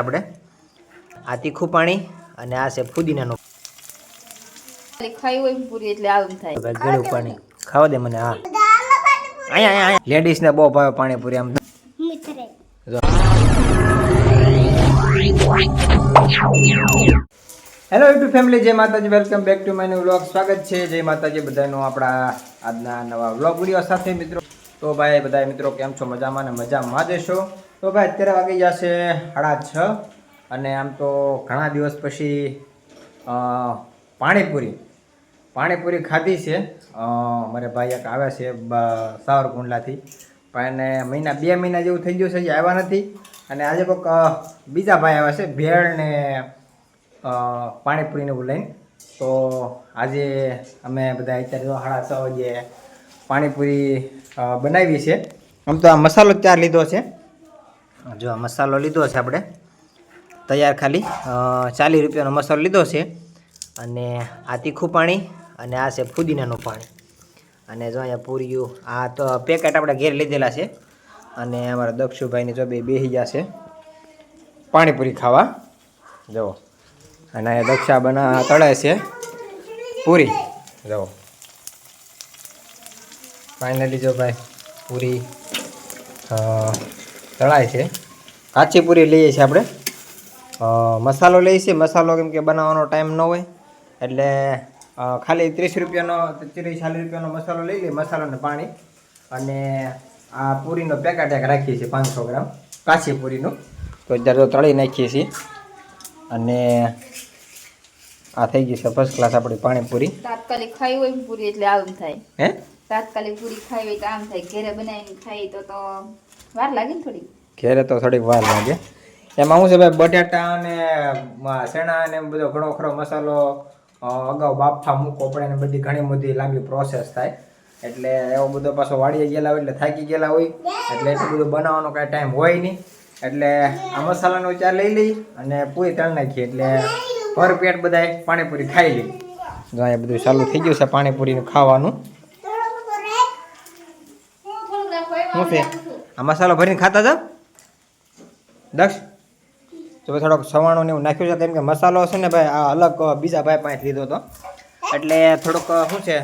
આપણે આ તીખું પાણી અને આ છે ફુદીનાનું ખાઈ હોય પૂરી એટલે આવું થાય. ગળું પાણી ખાવા દે મને. હા અહીંયા લેડીઝ ને બહુ ભાવે પાણીપુરી. આમ હેલો યુટ્યુબ ફેમિલી, જય માતાજી, welcome back to my new vlog. સ્વાગત છે જય માતાજી બધાનું આપણા આજના નવા વ્લોગ વિડીયો સાથે. મિત્રો તો ભાઈ બધા મિત્રો કેમ છો? મજામાં ને મજામાં દેશો. તો ભાઈ અત્યારે વાગી જશે 6:30 અને આમ તો ઘણા દિવસ પછી પાણીપુરી ખાધી છે. મારે ભાઈ એક આવ્યા છે સાવરકુંડલાથી, પણ એને 2 મહિના જેવું થઈ ગયું છે, હજી આવ્યા નથી. અને આજે કોઈક બીજા ભાઈ આવ્યા છે ભેળ ને પાણીપુરીને એવું લઈને. તો આજે અમે બધા અત્યારે 6:30 વાગે પાણીપુરી બનાવી છે. આમ તો આ મસાલો ત્યાર લીધો છે. જો આ મસાલો લીધો છે આપણે તૈયાર, ખાલી 40 રૂપિયાનો મસાલો લીધો છે. અને આ તીખું પાણી અને આ છે ફુદીનાનું પાણી. અને જો અહીંયા પૂરીયું આ તો પેકેટ આપણે ઘેર લીધેલા છે. અને અમારા દક્ષુભાઈની જો બેસી ગયા છે પાણીપુરી ખાવા. જુઓ, અને અહીંયા દક્ષા તળે છે પૂરી. જુઓ ફાઇનલી જો ભાઈ પૂરી તળાય છે. કાચી પૂરી લઈએ છીએ આપણે. મસાલો લઈએ છીએ. મસાલો કેમ કે બનાવવાનો ટાઈમ ન હોય એટલે ખાલી 30 રૂપિયાનો 40 રૂપિયાનો મસાલો લઈ લઈએ. મસાલો ને પાણી અને આ પૂરીનો પેકેટ એક રાખીએ છીએ 500 ગ્રામ કાચી પૂરીનું. તો અત્યારે તો તળી નાખીએ છીએ. અને આ થઈ ગઈ છે ફર્સ્ટ ક્લાસ આપણી પાણીપુરી. તાત્કાલિક ખાઈ હોય પૂરી એટલે આવું થાય. હે તાત્કાલિક પૂરી ખાઈ હોય તો આમ થાય. ઘરે બનાવીને ખાઈ તો વાર લાગે ને થોડી. ઘેરે તો થોડીક વાર લાગે. એમાં શું છે ભાઈ, બટાટા અને શેણા અને બધો ઘણો ખરો મસાલો અગાઉ બાફા મૂકો પડે ને બધી ઘણી બધી લાંબી પ્રોસેસ થાય. એટલે એવો બધો પાછો વાડીએ ગયેલા હોય એટલે થાકી ગયેલા હોય એટલે એટલું બધું બનાવવાનો કાંઈ ટાઈમ હોય નહીં. એટલે આ મસાલાનો ચાર લઈ લઈ અને પૂરી તળ નાખીએ એટલે ભર પેટ બધા પાણીપુરી ખાઈ લઈ. જો અહીંયા બધું ચાલુ થઈ ગયું છે પાણીપુરીનું ખાવાનું. શું છે આ મસાલો ભરીને ખાતા હતા દક્ષ? તો થોડોક સવાણું ને એવું નાખ્યું છે, કેમ કે મસાલો છે ને ભાઈ આ અલગ બીજા ભાઈ પાસે લીધો હતો એટલે થોડોક શું છે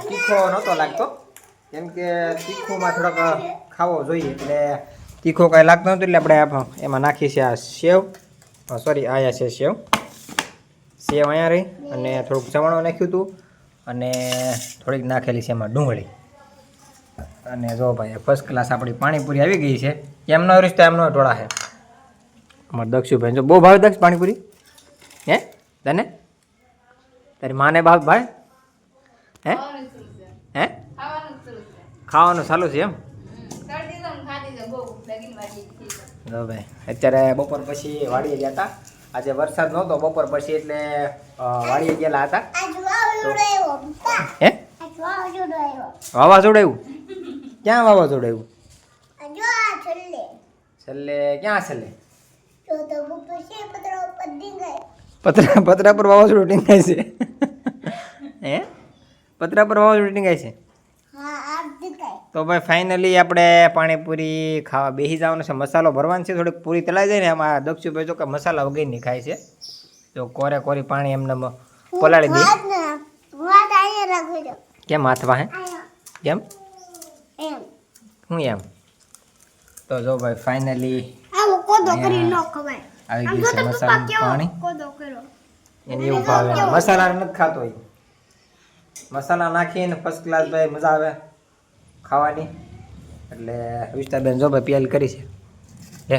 તીખો નહોતો લાગતો. કેમ કે તીખુંમાં થોડોક ખાવો જોઈએ એટલે તીખો કાંઈ લાગતો નહોતો. એટલે આપણે એમાં નાખીએ છીએ આ સેવ. સોરી, આયા છે સેવ અહીંયા રહી. અને થોડુંક સવાણું નાખ્યું હતું અને થોડીક નાખેલી છે એમાં ડુંગળી. અને જો ભાઈ ફર્સ્ટ ક્લાસ આપણી પાણીપુરી આવી ગઈ છે. એમ ન રીસ્તા એમ ન ટોળા છે અમારે દક્ષુભાઈ. જો બહુ ભાવે દક્ષ પાણીપુરી? હે તને? તારી માને બાપ ભાઈ? હે હે ખાવાનું ચાલુ છે એમ? જો ભાઈ અત્યારે બપોર પછી વાડીએ ગયા હતા. આજે વરસાદ નહોતો બપોર પછી એટલે વાડીએ ગયેલા હતા. હે વાવાઝોડું આવ્યું? ક્યાં વાવાઝોડું આવ્યું? છેલ્લે ક્યાં છેલ્લે? પતરા પર વાવાઝોડું ટીંગાય છે. હે પતરા પર વાવાઝોડું ટીંગાય છે? તો ભાઈ ફાઇનલી આપણે પાણીપુરી ખાવા બેસી જવાનું છે. મસાલો ભરવાનો છે. થોડીક પૂરી તળાઈ જાય ને એમાં દક્ષુભાઈ જો કે મસાલા વગરની ખાય છે. તો કોરી પાણી એમને પલાળી દે. કેમ હાથમાં? હે કેમ હું એમ? તો જો ભાઈ ફાઇનલી આવી ગયું છે મસાલાનું પાણી. એને એવું ભાવે. મસાલા નથી ખાતો હોય. મસાલા નાખીને ફર્સ્ટ ક્લાસ ભાઈ મજા આવે ખાવાની. એટલે વિસ્તારબેન જો ભાઈ પેલ કરી છે. હે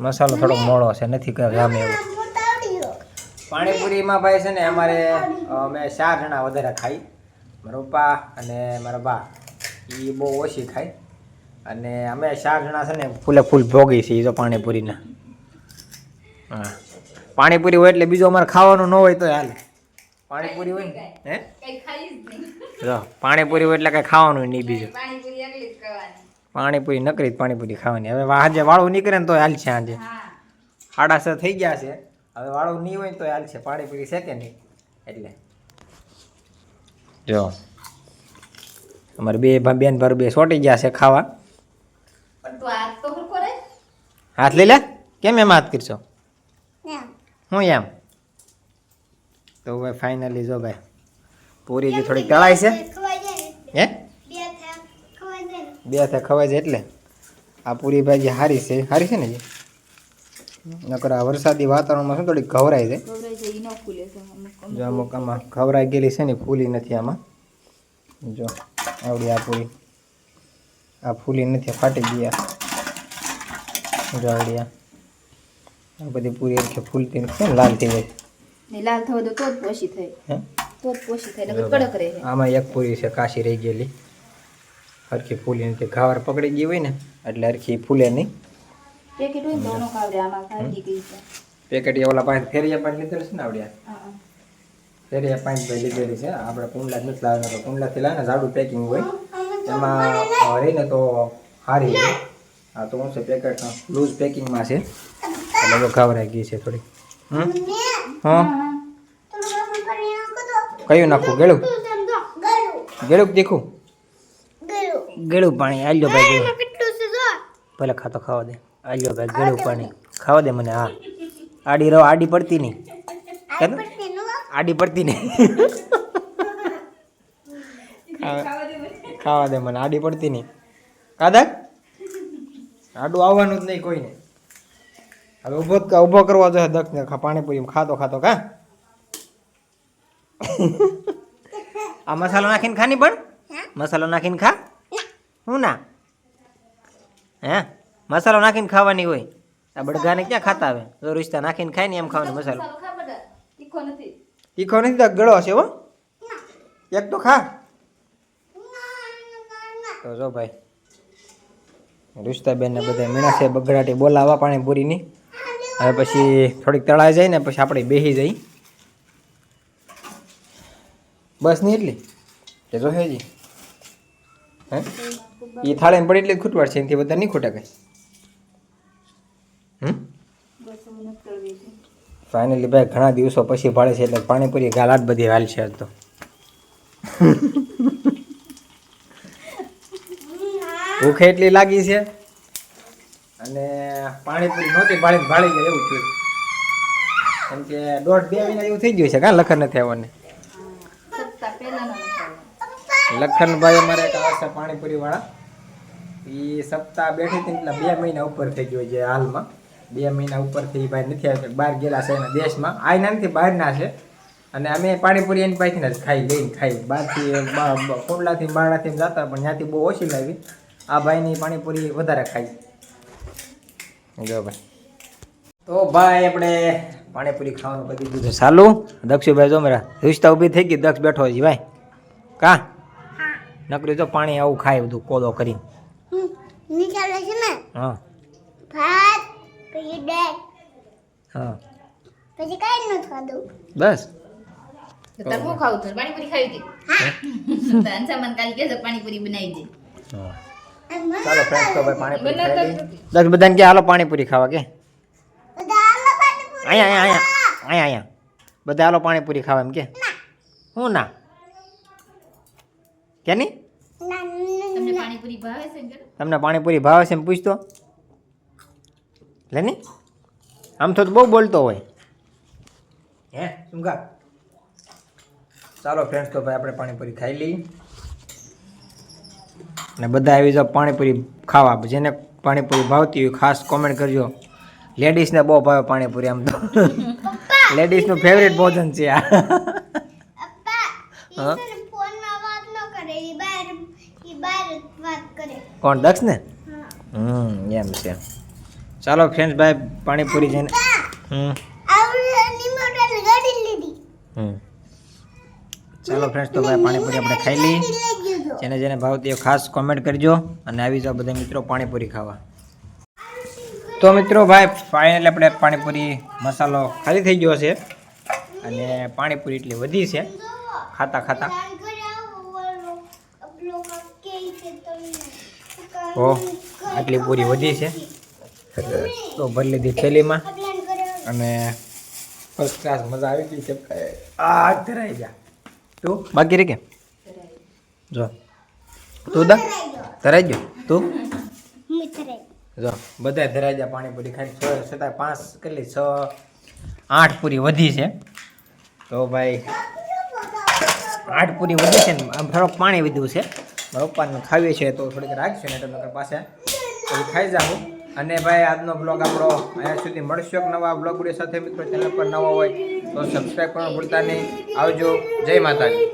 મસાલો થોડો મોળો છે, નથી જામે એવું. પાણીપુરીમાં ભાઈ છે ને અમારે અમે 4 જણા વધારે ખાઈ. મારા પપ્પા અને મારા બા એ બહુ ઓછી ખાય. અને અમે 4 જણા છે ને ફૂલ ભોગી છે. એ જો પાણીપુરીના. હા પાણીપુરી હોય એટલે બીજું અમારે ખાવાનું ન હોય તો હાલે. પાણીપુરી હોય ને હે જો પાણીપુરી હોય એટલે કાંઈ ખાવાનું નહીં બીજું. પાણીપુરી નકરી પાણીપુરી ખાવાની. હવે આજે વાળું નીકળે ને તો હાલ છે. આજે 6:30 થઈ ગયા છે. હવે વાળું નહીં હોય તો હાલ છે. પાણીપુરી છે કે નહીં એટલે. જો અમારે બેન ભર બે સોટી ગયા છે ખાવા. પણ તું આ તો કરે હાથ લઈ લે. કેમ એમ હાથ કરશો? હું એમ તો ભાઈ ફાઇનલી જો ભાઈ પૂરી જે થોડીક તળાઈ છે. હે બે હાથે ખવાય છે એટલે આ પૂરી ભાઈ જે સારી છે ને જે નકર આ વરસાદી વાતાવરણમાં શું થોડીક ઘવરાય છે. જો અમુક આમાં ઘવરાઈ ગયેલી છે ને ફૂલી નથી આમાં. જો આવડી આ પૂરી આ ફૂલી નથી ફાટી ગયા. જો આવડી આ બધી પૂરી કે ફૂલતી નથી લાલ થઈ જાય. લાલ થવા દો તો જ પોષી થાય. તો જ પોષી થાય નકર કડક રહે. આમાં એક પૂરી છે કાશી રહી ગયેલી હરખી ફૂલી નથી. ઘાવર પકડી ગઈ હોય ને એટલે હરખી ફૂલે નહીં. પેકેટ હોય તો નો ખાવડે આમાં ખાઈ ગઈ છે. પેકેટ ઓલા પાસે ફેરિયા પાણી લીધેલું છે ને આવડ્યા ફેરિયા પાણી ભાઈ લીધેલી છે. આપણે કુંડલા જ નથી લાવવાના તો કુંડલાથી લાવે ને જાડું પેકિંગ હોય એમાં રહીને તો સારી છે. આ તો હું છે પેકેટ લૂઝ પેકિંગમાં છે એટલે ઘાવરાઈ ગઈ છે થોડી. હા કયું નાખવું? ગળું ગળું તીખું ગળું પાણી આલ્યો ભાઈ ગળું ભલે ખાતો ખાવા દે. આલ્યો ભાઈ ગળું પાણી ખાવા દે મને. હા આડી રહો આડી પડતી નહીં આડી પડતી નહીં ખાવા દે મને આડી પડતી નહીં. કાદા આડું આવવાનું જ નહીં કોઈને. હવે ઊભો કરવા જોઈએ દક્ષને પાણીપુરી ખાતો ખાતો કા આ મસાલો નાખીને ખાની પણ મસાલો નાખીને ખા. હું ના હે મસાલો નાખીને ખાવાની હોય. આ બળગાને ક્યાં ખાતા આવે? જો રિશ્તા નાખીને ખાય ને એમ ખાવાનો મસાલો. તીખો નથી તો ગળો હશે હો. એક તો ખા. તો જો ભાઈ રુસ્તાબેન ને બધા મીણા છે બગડાટી બોલાવા પાણીપુરીની. હવે પછી થોડીક તળાઈ જાય ને પછી આપણે બેસી જઈ. બસ નહીં એટલી કે જો હેજી હે એ થાળીમાં પડી એટલે ખૂટવાડ છે એનાથી બધા નહીં ખૂટે કઈ. ફાઇનલી ભાઈ ઘણા દિવસો પછી ભાડે છે એટલે પાણીપુરી ગાલાટ બધી હાલ છે આજ તો. ભૂખ એટલી લાગી છે અને પાણીપુરી નહોતી ભાળી જાય એવું થયું. કેમ કે 1.5-2 મહિના એવું થઈ ગયું છે. કાં લખન નથી આવવાને લખનભાઈ અમારે એક આવશે પાણીપુરી વાળા. એ સપ્તાહ બેઠી હતી એટલે 2 મહિના ઉપર થઈ ગયો છે હાલમાં. 2 મહિના ઉપરથી ભાઈ નથી આવ્યા. બહાર ગયેલા છે એના દેશમાં. આના નથી બહારના છે અને અમે પાણીપુરી એની પાસેથી જ ખાઈ બહારથી કુંડલાથી બારણાથી જતા પણ ત્યાંથી બહુ ઓછી લાવી. આ ભાઈની પાણીપુરી વધારે ખાઈ. જો ભાઈ તો ભાઈ આપણે પાણીપુરી ખાવાનું બધી દીધું ચાલુ. દક્ષુભાઈ જો મારા રિશ્તા ઊભી થઈ ગઈ. દક્ષ બેઠો છે ભાઈ કા નકરી જો પાણી આવું ખાય બધું કોદો કરીને. હા ભાત પછી દાળ હા પછી કાઈ ન ખાધું બસ. તાર હું ખાવું તો પાણીપુરી ખાવી હતી. તાન સામાન કાલ કે પાણીપુરી બનાવી દે. ચાલો ફ્રેન્ડ્સ તો ભાઈ પાણીપુરી ખાઈ લઈ. દસ બધાને કે હાલો પાણીપુરી ખાવા કે અહીંયા બધા હાલો પાણીપુરી ખાવા એમ કે હું ના કે નહીં? તમને પાણીપુરી ભાવે છે ને? તમને પાણીપુરી ભાવે છે એમ પૂછતો લે ની. આમ તો બહુ બોલતો હોય હે શું કા. ચાલો ફ્રેન્ડ્સ તો ભાઈ આપણે પાણીપુરી ખાઈ લઈએ અને બધા આવી જાઓ પાણીપુરી ખાવા. જેને પાણીપુરી ભાવતી હોય ખાસ કોમેન્ટ કરજો. લેડીઝને બહુ ભાવે પાણીપુરી. આમ તો લેડીઝનું ફેવરેટ ભોજન છે આ. હા ફોનમાં વાત ન કરે ઈ બહાર વાત કરે. કોણ દક્ષ ને? એમ છે. ચાલો ફ્રેન્ડ્સ ભાઈ પાણીપુરી જઈને ચાલો ફ્રેન્ડ્સ તો ભાઈ પાણીપુરી આપણે ખાઈ લઈએ. જેને જેને ભાવતી હોય ખાસ કોમેન્ટ કરજો અને આવી જાઓ બધા મિત્રો પાણીપુરી ખાવા. તો મિત્રો ભાઈ ફાઇનલી આપણે પાણીપુરી મસાલો ખાલી થઈ ગયો છે અને પાણીપુરી એટલી વધી છે ખાતા ખાતા. ઓ આટલી પૂરી વધી છે તો ભરી લીધી થેલીમાં અને ફર્સ્ટ ક્લાસ મજા આવી ગઈ છે. આ ધરાઈ ગયા તું બાકી રે કે જો તું દા ધરાઈ ગયો તું જો બધાય ધરાઈ જાય પાણીપુરી ખાઈને 6 છતાં 5 કેટલી 8 પૂરી વધી છે તો ભાઈ 8 પૂરી વધી છે ને આમ થોડોક પાણી વધ્યું છે મારા પપ્પાને ખાવીએ છે તો થોડીક રાખશું ને તો પાસે પછી ખાઈ જાઉં અને ભાઈ આજનો બ્લોગ આપણો અહીંયા સુધી મળશો કે નવા બ્લોગ વિડીયો સાથે મિત્રો ચેનલ પર નવા હોય તો સબસ્ક્રાઈબ કરવાનું ભૂલતા નહીં આવજો જય માતાજી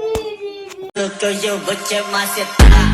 तो जो बच्चे माँ से